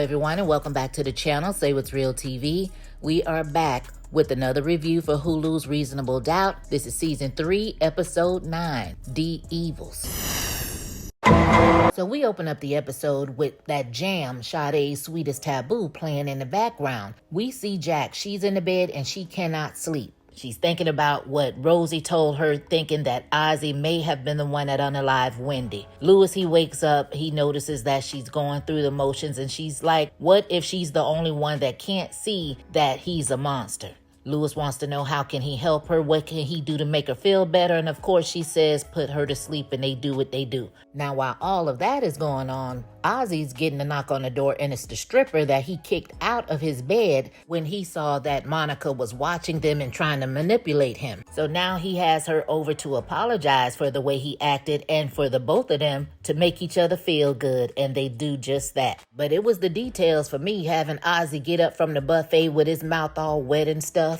everyone, and welcome back to the channel, Say What's Real TV. We are back with another review for Hulu's Reasonable Doubt. This is Season 3, Episode 9, The Evils. So we open up the episode with that jam, Sade's Sweetest Taboo, playing in the background. We see Jack. She's in the bed and she cannot sleep. She's thinking about what Rosie told her, thinking that Azie may have been the one that unalived Wendy. Louis, he wakes up, he notices that she's going through the motions, and she's like, what if she's the only one that can't see that he's a monster? Louis wants to know how can he help her, what can he do to make her feel better, and of course she says put her to sleep, and they do what they do. Now while all of that is going on, Ozzy's getting a knock on the door, and it's the stripper that he kicked out of his bed when he saw that Monica was watching them and trying to manipulate him. So now he has her over to apologize for the way he acted and for the both of them to make each other feel good, and they do just that. But it was the details for me having Ozzy get up from the buffet with his mouth all wet and stuff.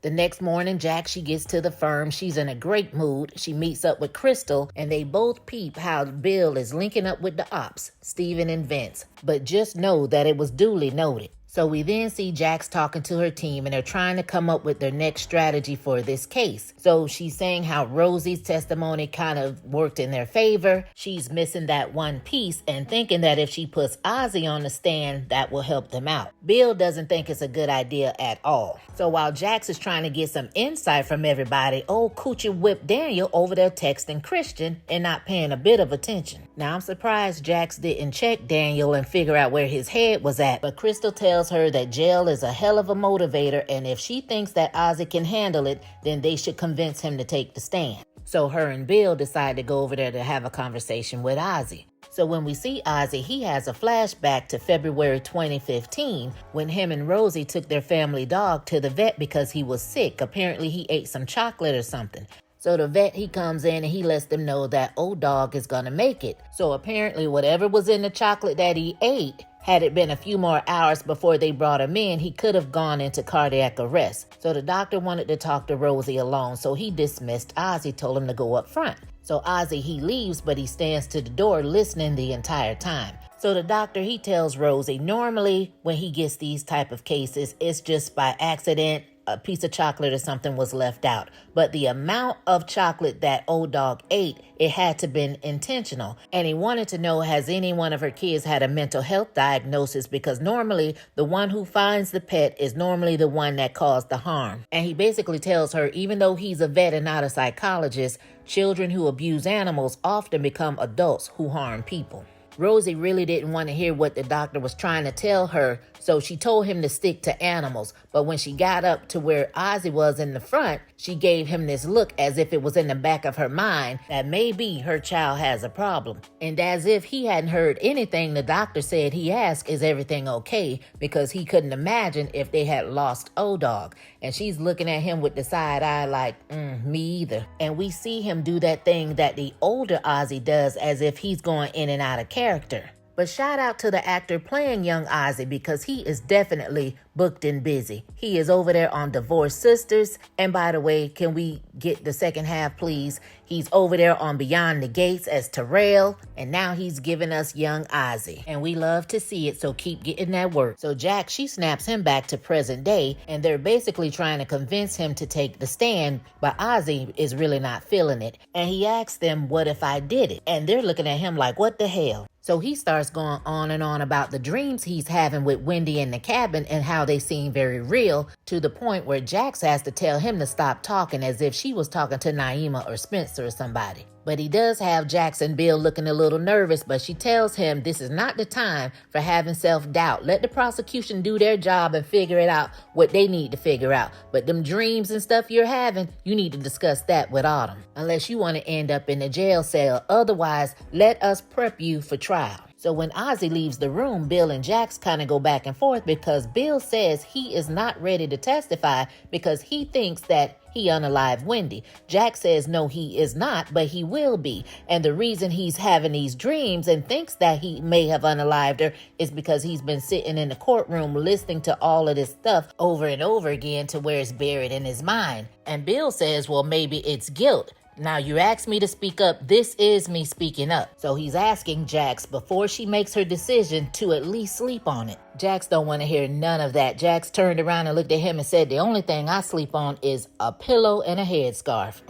The next morning, Jack, she gets to the firm. She's in a great mood. She meets up with Crystal, and they both peep how Bill is linking up with the ops, Steven and Vince. But just know that it was duly noted. So we then see Jax talking to her team, and they're trying to come up with their next strategy for this case. So she's saying how Rosie's testimony kind of worked in their favor. She's missing that one piece and thinking that if she puts Azie on the stand, that will help them out. Bill doesn't think it's a good idea at all. So while Jax is trying to get some insight from everybody, old Coochie Whip Daniel over there texting Christian and not paying a bit of attention. Now I'm surprised Jax didn't check Daniel and figure out where his head was at, but Crystal tells her that jail is a hell of a motivator, and if she thinks that Azie can handle it, then they should convince him to take the stand. So her and Bill decide to go over there to have a conversation with Azie. So when we see Azie, he has a flashback to February 2015 when him and Rosie took their family dog to the vet because he was sick. Apparently he ate some chocolate or something. So the vet, he comes in and he lets them know that old dog is gonna make it. So apparently whatever was in the chocolate that he ate, had it been a few more hours before they brought him in, he could have gone into cardiac arrest. So the doctor wanted to talk to Rosie alone, so he dismissed Azie, told him to go up front. So Azie, he leaves, but he stands to the door listening the entire time. So the doctor, he tells Rosie, normally when he gets these type of cases, it's just by accident, a piece of chocolate or something was left out. But the amount of chocolate that old dog ate, it had to been intentional. And he wanted to know, has any one of her kids had a mental health diagnosis? Because normally the one who finds the pet is normally the one that caused the harm. And he basically tells her, even though he's a vet and not a psychologist, children who abuse animals often become adults who harm people. Rosie really didn't want to hear what the doctor was trying to tell her, so she told him to stick to animals. But when she got up to where Azie was in the front, she gave him this look as if it was in the back of her mind that maybe her child has a problem. And as if he hadn't heard anything the doctor said, he asked, is everything okay? Because he couldn't imagine if they had lost O-Dog. And she's looking at him with the side eye like, me either. And we see him do that thing that the older Azie does, as if he's going in and out of character. But shout out to the actor playing young Azie, because he is definitely booked and busy. He is over there on Divorced Sisters. And by the way, can we get the second half, please? He's over there on Beyond the Gates as Terrell. And now he's giving us young Azie. And we love to see it, so keep getting that work. So Jack, she snaps him back to present day. And they're basically trying to convince him to take the stand. But Azie is really not feeling it. And he asks them, what if I did it? And they're looking at him like, what the hell? So he starts going on and on about the dreams he's having with Wendy in the cabin and how they seem very real, to the point where Jax has to tell him to stop talking as if she was talking to Naima or Spencer or somebody. But he does have Jax and Bill looking a little nervous, but she tells him this is not the time for having self-doubt. Let the prosecution do their job and figure it out what they need to figure out. But them dreams and stuff you're having, you need to discuss that with Autumn. Unless you want to end up in the jail cell. Otherwise, let us prep you for trial. So when Azie leaves the room, Bill and Jax kind of go back and forth, because Bill says he is not ready to testify because he thinks that he unalived Wendy. Jack says no, he is not, but he will be. And the reason he's having these dreams and thinks that he may have unalived her is because he's been sitting in the courtroom listening to all of this stuff over and over again to where it's buried in his mind. And Bill says, well, maybe it's guilt. Now, you asked me to speak up. This is me speaking up. So he's asking Jax before she makes her decision to at least sleep on it. Jax don't want to hear none of that. Jax turned around and looked at him and said, the only thing I sleep on is a pillow and a headscarf.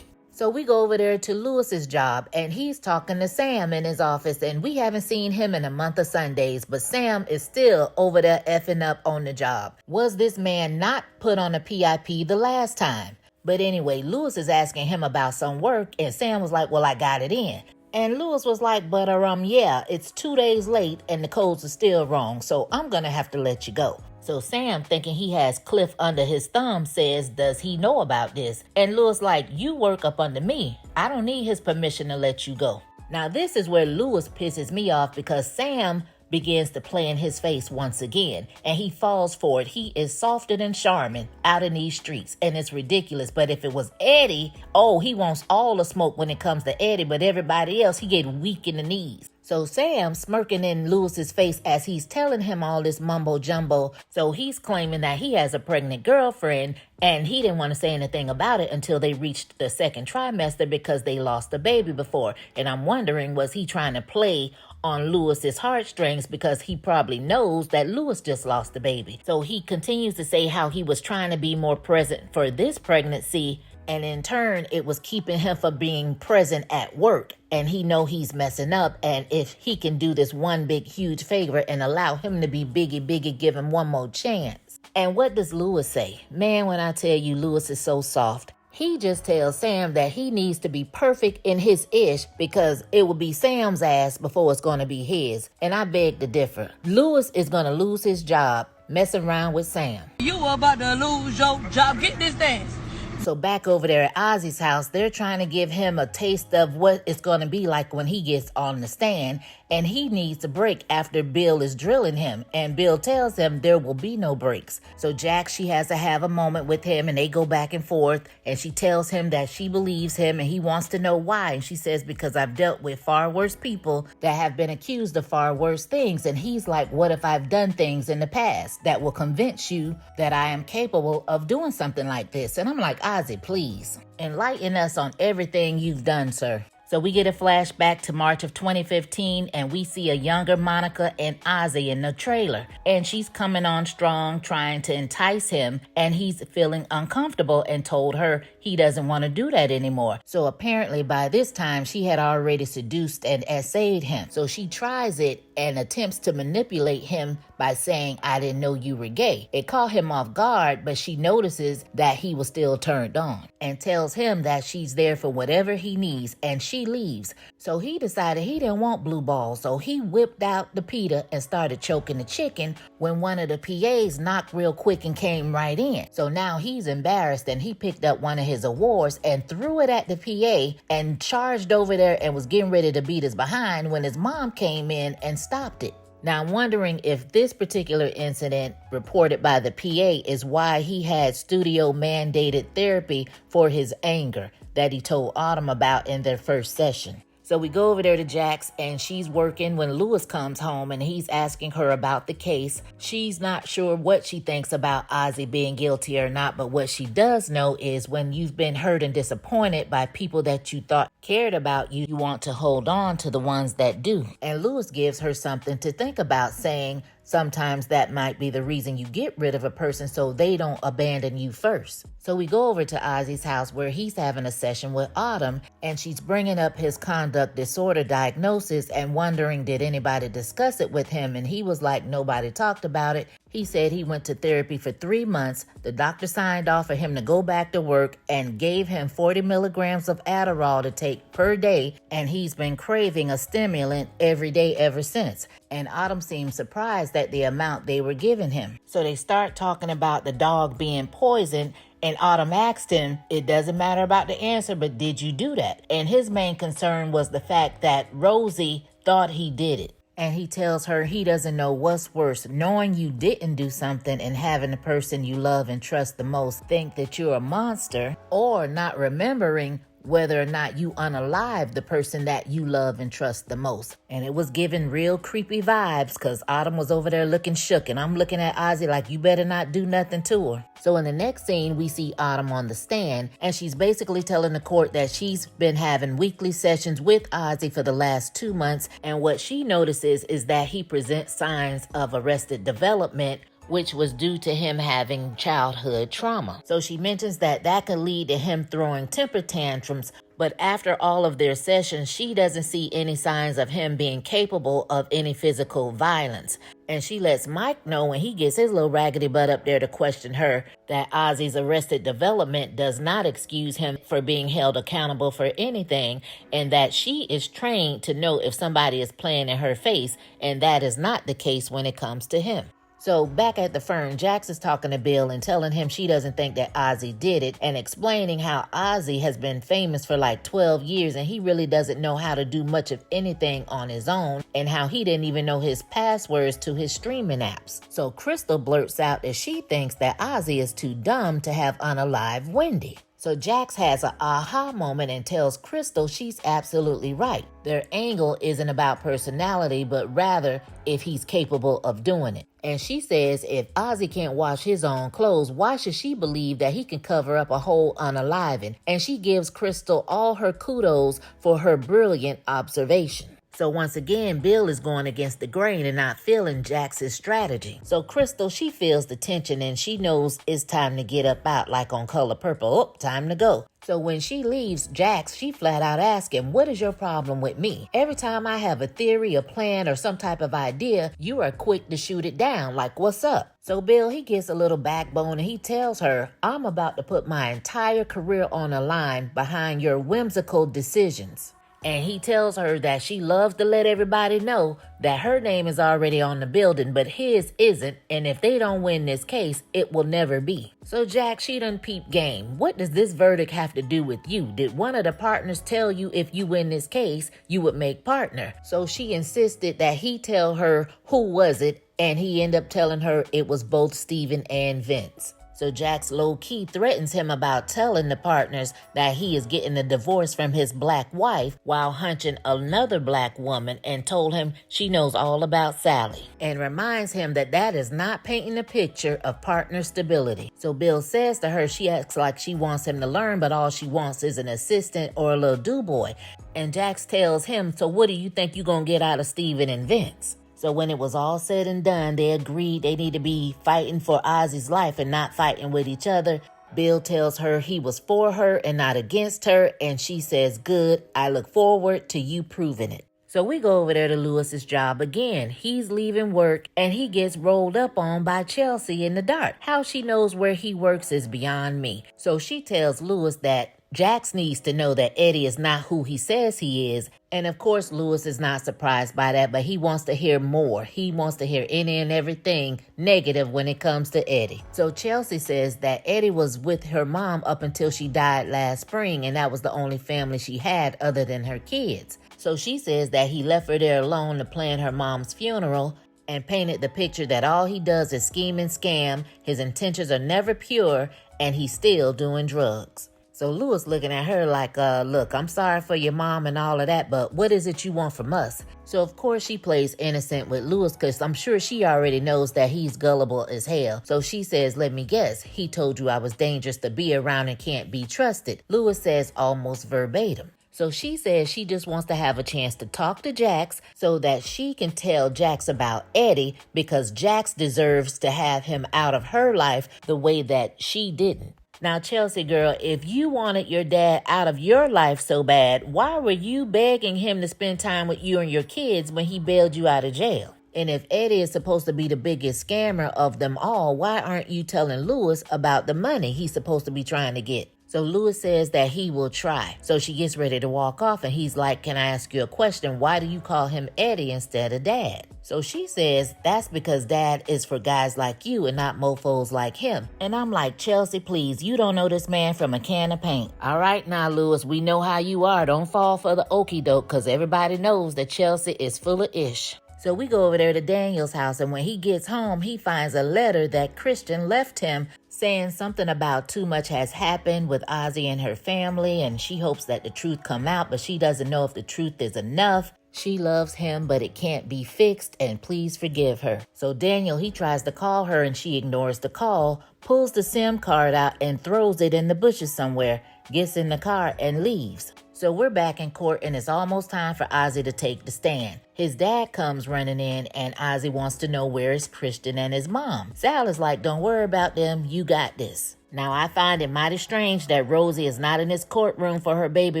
So we go over there to Lewis's job, and he's talking to Sam in his office, and we haven't seen him in a month of Sundays, but Sam is still over there effing up on the job. Was this man not put on a PIP the last time? But anyway, Lewis is asking him about some work, and Sam was like, well, I got it in. And Lewis was like, but yeah, it's 2 days late, and the codes are still wrong, so I'm gonna have to let you go. So Sam, thinking he has Cliff under his thumb, says, does he know about this? And Lewis like, you work up under me. I don't need his permission to let you go. Now this is where Lewis pisses me off, because Sam begins to play in his face once again, and he falls for it. He is softer than Charmin out in these streets, and it's ridiculous. But if it was Eddie, oh, he wants all the smoke when it comes to Eddie, but everybody else, he get weak in the knees. So Sam smirking in Lewis's face as he's telling him all this mumbo jumbo. So he's claiming that he has a pregnant girlfriend, and he didn't want to say anything about it until they reached the second trimester because they lost a baby before. And I'm wondering, was he trying to play on Lewis's heartstrings because he probably knows that Lewis just lost the baby? So he continues to say how he was trying to be more present for this pregnancy, and in turn, it was keeping him from being present at work. And he know he's messing up. And if he can do this one big, huge favor and allow him to be biggie, give him one more chance. And what does Lewis say? Man, when I tell you Lewis is so soft, he just tells Sam that he needs to be perfect in his ish because it will be Sam's ass before it's going to be his. And I beg to differ. Lewis is going to lose his job messing around with Sam. You about to lose your job. Get this dance. So back over there at Azie's house, they're trying to give him a taste of what it's going to be like when he gets on the stand. And he needs a break after Bill is drilling him. And Bill tells him there will be no breaks. So Jax, she has to have a moment with him, and they go back and forth. And she tells him that she believes him and he wants to know why. And she says, because I've dealt with far worse people that have been accused of far worse things. And he's like, what if I've done things in the past that will convince you that I am capable of doing something like this? And I'm like, Azie, please enlighten us on everything you've done, sir. So we get a flashback to March of 2015, and we see a younger Monica and Azie in the trailer. And she's coming on strong, trying to entice him, and he's feeling uncomfortable and told her he doesn't want to do that anymore. So apparently by this time, she had already seduced and essayed him. So she tries it and attempts to manipulate him by saying, I didn't know you were gay. It caught him off guard, but she notices that he was still turned on and tells him that she's there for whatever he needs, and she leaves. So he decided he didn't want blue balls, so he whipped out the pita and started choking the chicken when one of the PAs knocked real quick and came right in. So now he's embarrassed, and he picked up one of his awards and threw it at the PA and charged over there and was getting ready to beat his behind when his mom came in and stopped it. Now, I'm wondering if this particular incident reported by the PA is why he had studio mandated therapy for his anger that he told Autumn about in their first session. So we go over there to Jax, and she's working when Lewis comes home, and he's asking her about the case. She's not sure what she thinks about Azie being guilty or not, but what she does know is when you've been hurt and disappointed by people that you thought cared about you, you want to hold on to the ones that do. And Lewis gives her something to think about, saying sometimes that might be the reason you get rid of a person so they don't abandon you first. So we go over to Azie's house where he's having a session with Autumn, and she's bringing up his conduct disorder diagnosis and wondering did anybody discuss it with him, and he was like, nobody talked about it. He said he went to therapy for 3 months. The doctor signed off for him to go back to work and gave him 40 milligrams of Adderall to take per day, and he's been craving a stimulant every day ever since. And Autumn seemed surprised at the amount they were giving him. So they start talking about the dog being poisoned, and Autumn asked him, it doesn't matter about the answer, but did you do that? And his main concern was the fact that Rosie thought he did it. And he tells her he doesn't know what's worse, knowing you didn't do something and having the person you love and trust the most think that you're a monster, or not remembering whether or not you unalive the person that you love and trust the most. And it was giving real creepy vibes because Autumn was over there looking shook, and I'm looking at Azie like, you better not do nothing to her. So in the next scene, we see Autumn on the stand, and she's basically telling the court that she's been having weekly sessions with Azie for the last 2 months, and what she notices is that he presents signs of arrested development, which was due to him having childhood trauma. So she mentions that that could lead to him throwing temper tantrums, but after all of their sessions, she doesn't see any signs of him being capable of any physical violence. And she lets Mike know when he gets his little raggedy butt up there to question her that Azie's arrested development does not excuse him for being held accountable for anything, and that she is trained to know if somebody is playing in her face, and that is not the case when it comes to him. So back at the firm, Jax is talking to Bill and telling him she doesn't think that Azie did it, and explaining how Azie has been famous for like 12 years and he really doesn't know how to do much of anything on his own, and how he didn't even know his passwords to his streaming apps. So Crystal blurts out that she thinks that Azie is too dumb to have unalive Wendy. So Jax has an aha moment and tells Crystal she's absolutely right. Their angle isn't about personality, but rather if he's capable of doing it. And she says if Azie can't wash his own clothes, why should she believe that he can cover up a whole unaliving? And she gives Crystal all her kudos for her brilliant observation. So once again, Bill is going against the grain and not feeling Jax's strategy. So Crystal, she feels the tension and she knows it's time to get up out like on Color Purple. Oh, time to go. So when she leaves, Jax, she flat out asks him, what is your problem with me? Every time I have a theory, a plan, or some type of idea, you are quick to shoot it down. Like, what's up? So Bill, he gets a little backbone and he tells her, I'm about to put my entire career on the line behind your whimsical decisions. And he tells her that she loves to let everybody know that her name is already on the building, but his isn't, and if they don't win this case, it will never be. So Jack, she done peep game. What does this verdict have to do with you? Did one of the partners tell you if you win this case, you would make partner? So she insisted that he tell her who was it, and he ended up telling her it was both Steven and Vince. So Jax low-key threatens him about telling the partners that he is getting a divorce from his black wife while hunching another black woman, and told him she knows all about Sally, and reminds him that that is not painting a picture of partner stability. So Bill says to her she acts like she wants him to learn, but all she wants is an assistant or a little do-boy. And Jax tells him, so what do you think you're gonna get out of Steven and Vince? So when it was all said and done, they agreed they need to be fighting for Azie's life and not fighting with each other. Bill tells her he was for her and not against her, and she says, good, I look forward to you proving it. So we go over there to Lewis's job again. He's leaving work and he gets rolled up on by Chelsea in the dark. How she knows where he works is beyond me. So she tells Lewis that Jax needs to know that Eddie is not who he says he is. And of course, Lewis is not surprised by that, but he wants to hear more. He wants to hear any and everything negative when it comes to Eddie. So Chelsea says that Eddie was with her mom up until she died last spring, and that was the only family she had other than her kids. So she says that he left her there alone to plan her mom's funeral, and painted the picture that all he does is scheme and scam, his intentions are never pure, and he's still doing drugs. So Lewis looking at her like, look, I'm sorry for your mom and all of that, but what is it you want from us? So of course she plays innocent with Lewis because I'm sure she already knows that he's gullible as hell. So she says, let me guess, he told you I was dangerous to be around and can't be trusted. Lewis says almost verbatim. So she says she just wants to have a chance to talk to Jax so that she can tell Jax about Eddie, because Jax deserves to have him out of her life the way that she didn't. Now, Chelsea girl, if you wanted your dad out of your life so bad, why were you begging him to spend time with you and your kids when he bailed you out of jail? And if Eddie is supposed to be the biggest scammer of them all, why aren't you telling Lewis about the money he's supposed to be trying to get? So Lewis says that he will try. So she gets ready to walk off and he's like, can I ask you a question? Why do you call him Eddie instead of Dad? So she says that's because Dad is for guys like you and not mofos like him. And I'm like, Chelsea, please, you don't know this man from a can of paint. All right now, Lewis, we know how you are. Don't fall for the okie doke, because everybody knows that Chelsea is full of ish. So we go over there to Daniel's house, and when he gets home, he finds a letter that Christian left him saying something about too much has happened with Azie and her family, and she hopes that the truth come out, but she doesn't know if the truth is enough. She loves him, but it can't be fixed, and please forgive her. So Daniel, he tries to call her, and she ignores the call, pulls the SIM card out and throws it in the bushes somewhere, gets in the car and leaves. So we're back in court, and it's almost time for Azie to take the stand. His dad comes running in, and Azie wants to know where is Christian and his mom. Sal is like, don't worry about them, you got this. Now I find it mighty strange that Rosie is not in this courtroom for her baby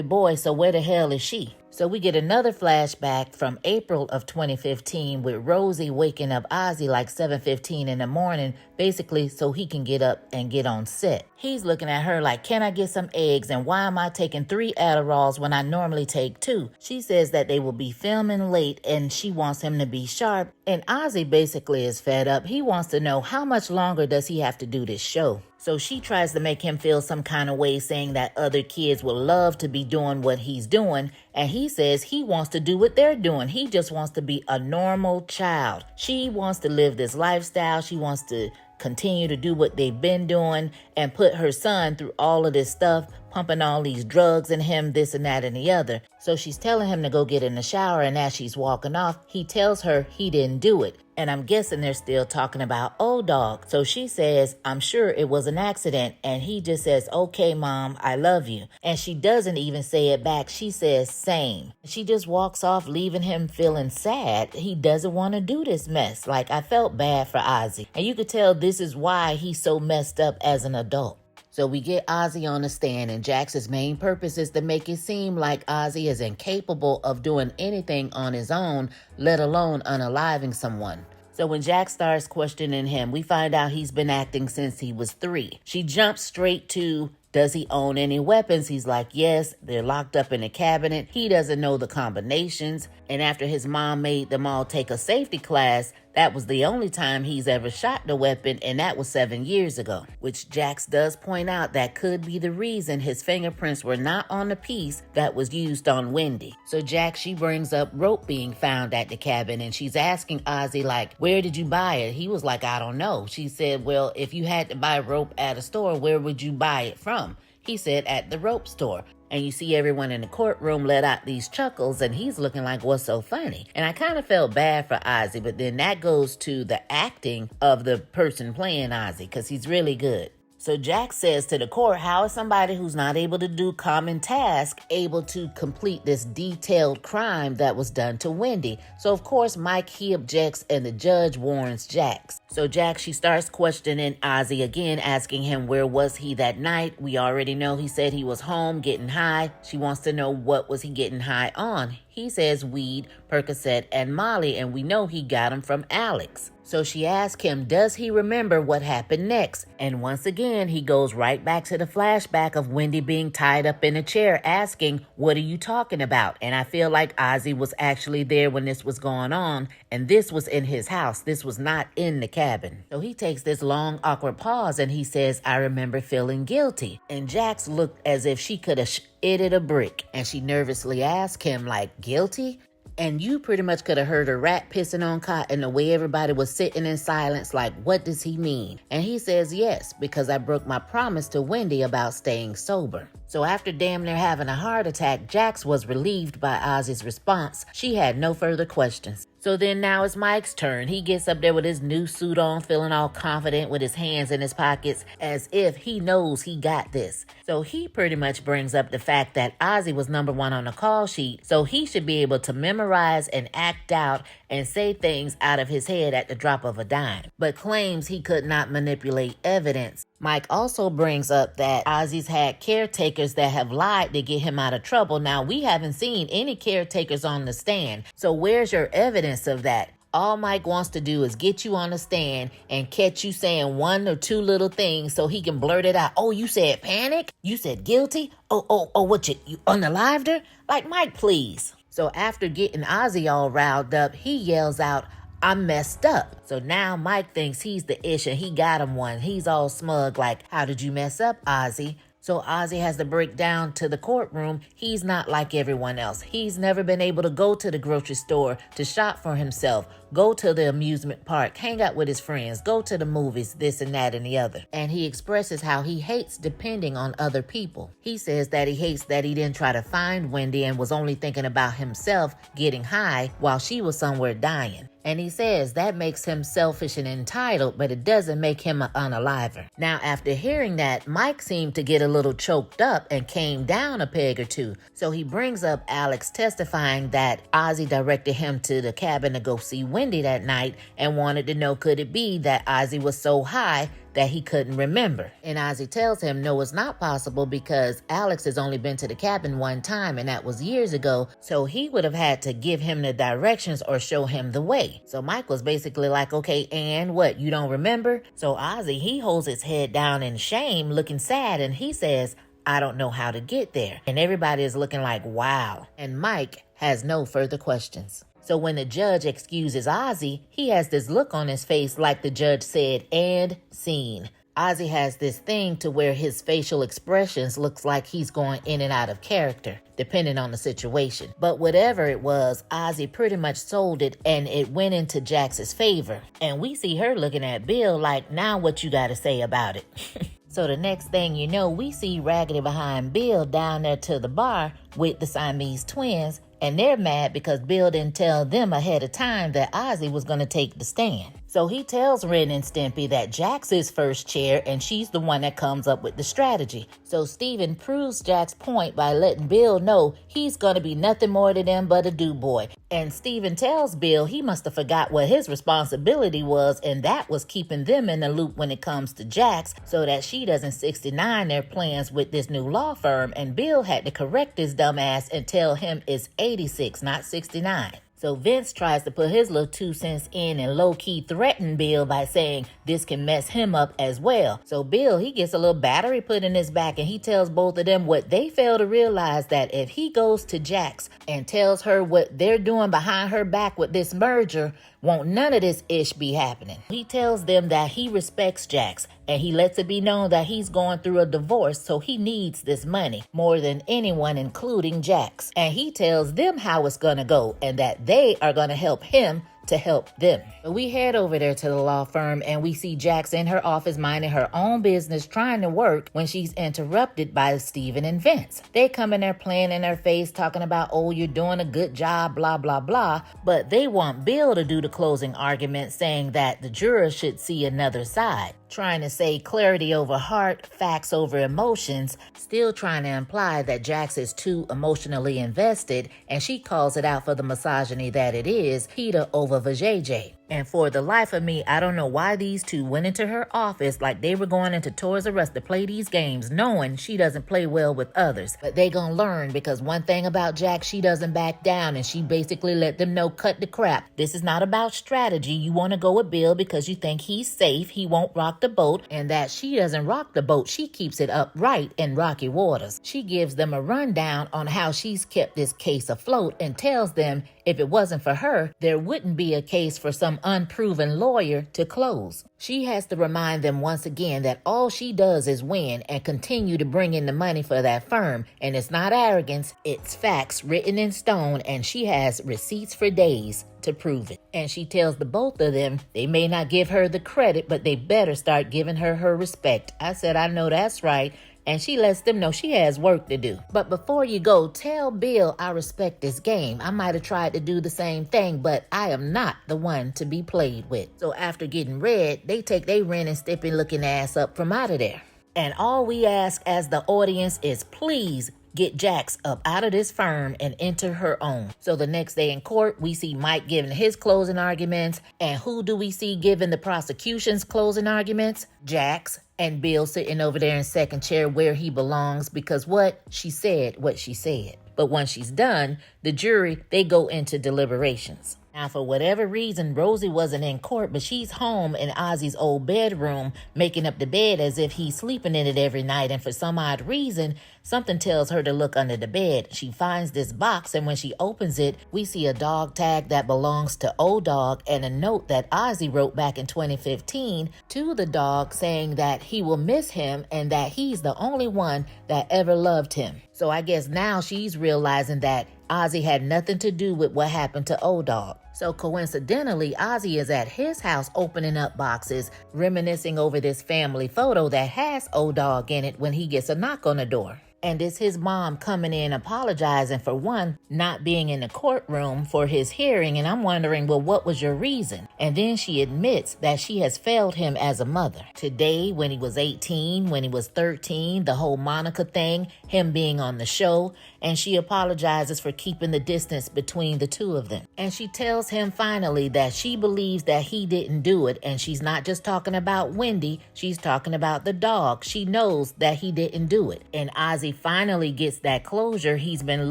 boy, so where the hell is she? So we get another flashback from April of 2015 with Rosie waking up Azie like 7:15 in the morning, basically so he can get up and get on set. He's looking at her like, can I get some eggs, and why am I taking 3 Adderalls when I normally take 2? She says that they will be filming late and she wants him to be sharp, and Azie basically is fed up. He wants to know how much longer does he have to do this show. So she tries to make him feel some kind of way, saying that other kids would love to be doing what he's doing, and he says he wants to do what they're doing. He just wants to be a normal child. She wants to live this lifestyle. She wants to continue to do what they've been doing and put her son through all of this stuff, pumping all these drugs in him, this and that and the other. So she's telling him to go get in the shower, and as she's walking off, he tells her he didn't do it. And I'm guessing they're still talking about old dog. So she says, I'm sure it was an accident. And he just says, okay, Mom, I love you. And she doesn't even say it back. She says, same. She just walks off, leaving him feeling sad. He doesn't want to do this mess. Like, I felt bad for Azie. And you could tell this is why he's so messed up as an adult. So we get Azie on the stand, and Jax's main purpose is to make it seem like Azie is incapable of doing anything on his own, let alone unaliving someone. So when Jax starts questioning him, we find out he's been acting since he was 3. She jumps straight to, does he own any weapons? He's like, yes, they're locked up in a cabinet. He doesn't know the combinations. And after his mom made them all take a safety class, that was the only time he's ever shot the weapon, and that was 7 years ago. Which Jax does point out that could be the reason his fingerprints were not on the piece that was used on Wendy. So Jax, she brings up rope being found at the cabin, and she's asking Azie, like, where did you buy it? He was like, I don't know. She said, well, if you had to buy rope at a store, where would you buy it from? He said, at the rope store. And you see everyone in the courtroom let out these chuckles, and he's looking like, what's so funny? And I kind of felt bad for Azie, but then that goes to the acting of the person playing Azie, because he's really good. So Jax says to the court, how is somebody who's not able to do common tasks able to complete this detailed crime that was done to Wendy? So of course Mike, he objects, and the judge warns Jax. So Jax, she starts questioning Azie again, asking him where was he that night. We already know he said he was home getting high. She wants to know what was he getting high on. He says weed, Percocet, and Molly, and we know he got them from Alex. So she asks him, does he remember what happened next? And once again, he goes right back to the flashback of Wendy being tied up in a chair, asking, what are you talking about? And I feel like Azie was actually there when this was going on, and this was in his house. This was not in the cabin. So he takes this long, awkward pause, and he says, I remember feeling guilty. And Jax looked as if she could have itted a brick, and she nervously asked him, like, guilty? And you pretty much could have heard a rat pissing on cotton, the way everybody was sitting in silence like, what does he mean? And he says, yes, because I broke my promise to Wendy about staying sober. So after damn near having a heart attack, Jax was relieved by Azie's response. She had no further questions. So then now it's Mike's turn. He gets up there with his new suit on, feeling all confident with his hands in his pockets as if he knows he got this. So he pretty much brings up the fact that Azie was number 1 on the call sheet, so he should be able to memorize and act out and say things out of his head at the drop of a dime, but claims he could not manipulate evidence. Mike also brings up that Azie's had caretakers that have lied to get him out of trouble. Now, we haven't seen any caretakers on the stand, so where's your evidence of that? All Mike wants to do is get you on the stand and catch you saying 1 or 2 little things so he can blurt it out. Oh, you said panic? You said guilty? Oh, what, you unalived her? Like, Mike, please. So after getting Azie all riled up, he yells out, I'm messed up. So now Mike thinks he's the ish and he got him one. He's all smug like, how did you mess up, Azie? So Azie has to break down to the courtroom he's not like everyone else. He's never been able to go to the grocery store to shop for himself, go to the amusement park, hang out with his friends, go to the movies, this and that and the other. And he expresses how he hates depending on other people. He says that he hates that he didn't try to find Wendy and was only thinking about himself getting high while she was somewhere dying. And he says that makes him selfish and entitled, but it doesn't make him an unaliver. Now, after hearing that, Mike seemed to get a little choked up and came down a peg or two. So he brings up Alex testifying that Azie directed him to the cabin to go see Wendy that night and wanted to know, could it be that Azie was so high that he couldn't remember. And Azie tells him no, it's not possible because Alex has only been to the cabin one time and that was years ago, so he would have had to give him the directions or show him the way. So Mike was basically like, okay, and what, you don't remember? So Azie, he holds his head down in shame, looking sad, and he says, I don't know how to get there. And everybody is looking like, wow. And Mike has no further questions. So when the judge excuses Azie, he has this look on his face like the judge said, and scene. Azie has this thing to where his facial expressions looks like he's going in and out of character, depending on the situation. But whatever it was, Azie pretty much sold it and it went into Jax's favor. And we see her looking at Bill like, now what you gotta say about it? So the next thing you know, we see Raggedy behind Bill down there to the bar with the Siamese twins. And they're mad because Bill didn't tell them ahead of time that Azie was going to take the stand. So he tells Ren and Stimpy that Jax is first chair and she's the one that comes up with the strategy. So Steven proves Jax's point by letting Bill know he's going to be nothing more to them but a do-boy. And Steven tells Bill he must have forgot what his responsibility was, and that was keeping them in the loop when it comes to Jax so that she doesn't 69 their plans with this new law firm. And Bill had to correct his dumb ass and tell him it's 86, not 69. So Vince tries to put his little 2 cents in and low-key threaten Bill by saying this can mess him up as well. So Bill, he gets a little battery put in his back and he tells both of them what they fail to realize, that if he goes to Jax and tells her what they're doing behind her back with this merger, won't none of this ish be happening. He tells them that he respects Jax and he lets it be known that he's going through a divorce, so he needs this money more than anyone, including Jax. And he tells them how it's gonna go and that they are gonna help him to help them. So we head over there to the law firm and we see Jax in her office minding her own business, trying to work, when she's interrupted by Steven and Vince. They come in there playing in her face, talking about, oh, you're doing a good job, blah, blah, blah. But they want Bill to do the closing argument, saying that the jurors should see another side. Trying to say clarity over heart, facts over emotions, still trying to imply that Jax is too emotionally invested, and she calls it out for the misogyny that it is, Peter over vajayjay. And for the life of me, I don't know why these two went into her office like they were going into Toys R Us to play these games, knowing she doesn't play well with others. But they gonna learn, because one thing about Jax, she doesn't back down, and she basically let them know, cut the crap. This is not about strategy. You want to go with Bill because you think he's safe, he won't rock the boat, and that she doesn't rock the boat, she keeps it upright in rocky waters. She gives them a rundown on how she's kept this case afloat and tells them if it wasn't for her, there wouldn't be a case for some unproven lawyer to close. She has to remind them once again that all she does is win and continue to bring in the money for that firm. And it's not arrogance, it's facts written in stone, and she has receipts for days to prove it. And she tells the both of them they may not give her the credit, but they better start giving her respect. I said, I know that's right. And she lets them know she has work to do. But before you go, tell Bill I respect this game. I might have tried to do the same thing, but I am not the one to be played with. So after getting red, they take their Ren and Stimpy looking ass up from out of there. And all we ask as the audience is please get Jax up out of this firm and enter her own. So the next day in court, we see Mike giving his closing arguments. And who do we see giving the prosecution's closing arguments? Jax. And Bill sitting over there in second chair where he belongs, because what? She said what she said. But once she's done, the jury, they go into deliberations. Now, for whatever reason, Rosie wasn't in court, but she's home in Ozzy's old bedroom, making up the bed as if he's sleeping in it every night. And for some odd reason, something tells her to look under the bed. She finds this box, and when she opens it, we see a dog tag that belongs to O-Dog and a note that Ozzy wrote back in 2015 to the dog saying that he will miss him and that he's the only one that ever loved him. So I guess now she's realizing that Ozzy had nothing to do with what happened to O-Dog. So coincidentally, Ozzy is at his house opening up boxes, reminiscing over this family photo that has O-Dog in it when he gets a knock on the door. And it's his mom coming in apologizing for one, not being in the courtroom for his hearing. And I'm wondering, well, what was your reason? And then she admits that she has failed him as a mother. Today, when he was 18, when he was 13, the whole Monica thing, him being on the show, and she apologizes for keeping the distance between the two of them. And she tells him finally that she believes that he didn't do it. And she's not just talking about Wendy, she's talking about the dog. She knows that he didn't do it. And Ozzy finally gets that closure he's been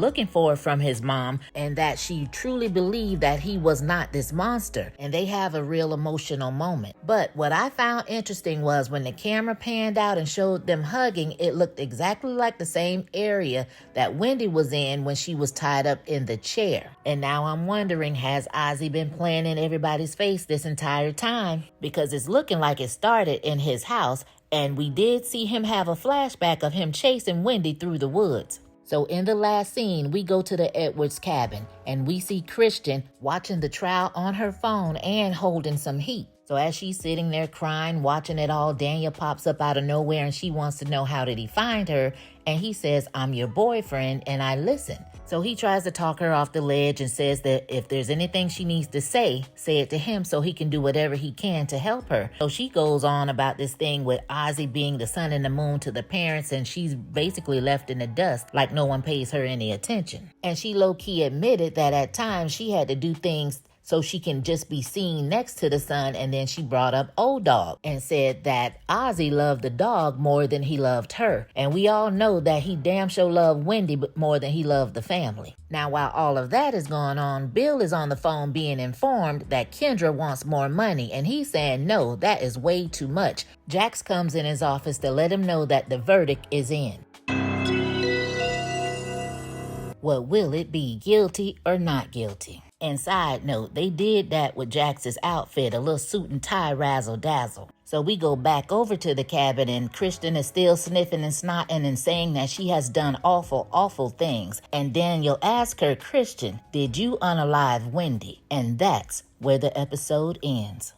looking for from his mom, and that she truly believed that he was not this monster. And they have a real emotional moment. But what I found interesting was when the camera panned out and showed them hugging, it looked exactly like the same area that Wendy was in when she was tied up in the chair. And now I'm wondering, has Ozzy been playing in everybody's face this entire time? Because it's looking like it started in his house, and we did see him have a flashback of him chasing Wendy through the woods. So in the last scene, we go to the Edwards cabin, and we see Christian watching the trial on her phone and holding some heat. So as she's sitting there crying, watching it all, Daniel pops up out of nowhere, and she wants to know how did he find her. And he says, I'm your boyfriend, and I listen. So he tries to talk her off the ledge and says that if there's anything she needs to say it to him so he can do whatever he can to help her. So she goes on about this thing with Ozzy being the sun and the moon to the parents, and she's basically left in the dust like no one pays her any attention. And she low-key admitted that at times she had to do things so she can just be seen next to the sun. And then she brought up O-Dog and said that Ozzy loved the dog more than he loved her. And we all know that he damn sure loved Wendy more than he loved the family. Now, while all of that is going on, Bill is on the phone being informed that Kendra wants more money. And he's saying, no, that is way too much. Jax comes in his office to let him know that the verdict is in. What will it be, guilty or not guilty? And side note, they did that with Jax's outfit, a little suit and tie razzle dazzle. So we go back over to the cabin, and Kristen is still sniffing and snotting and saying that she has done awful, awful things. And Daniel asks her, Christian, did you unalive Wendy? And that's where the episode ends.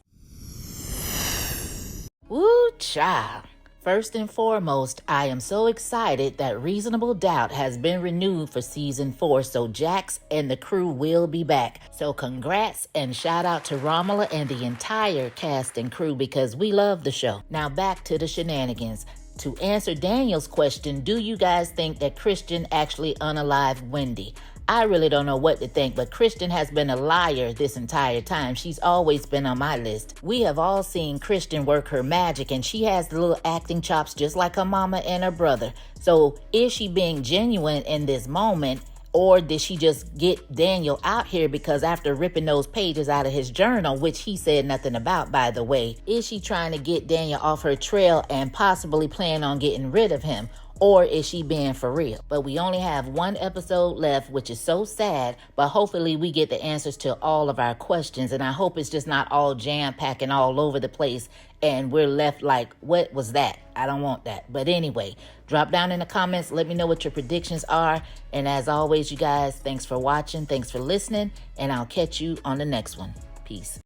Woo, child. First and foremost, I am so excited that Reasonable Doubt has been renewed for season 4, so Jax and the crew will be back. So congrats and shout out to Romola and the entire cast and crew because we love the show. Now back to the shenanigans. To answer Daniel's question, do you guys think that Christian actually unalived Wendy? I really don't know what to think, but Kristen has been a liar this entire time. She's always been on my list. We have all seen Kristen work her magic, and she has the little acting chops just like her mama and her brother. So is she being genuine in this moment, or did she just get Daniel out here because after ripping those pages out of his journal, which he said nothing about, by the way, is she trying to get Daniel off her trail and possibly plan on getting rid of him? Or is she being for real? But we only have one episode left, which is so sad, but hopefully we get the answers to all of our questions. And I hope it's just not all jam-packing all over the place and we're left like, what was that? I don't want that. But anyway, drop down in the comments. Let me know what your predictions are. And as always, you guys, thanks for watching. Thanks for listening. And I'll catch you on the next one. Peace.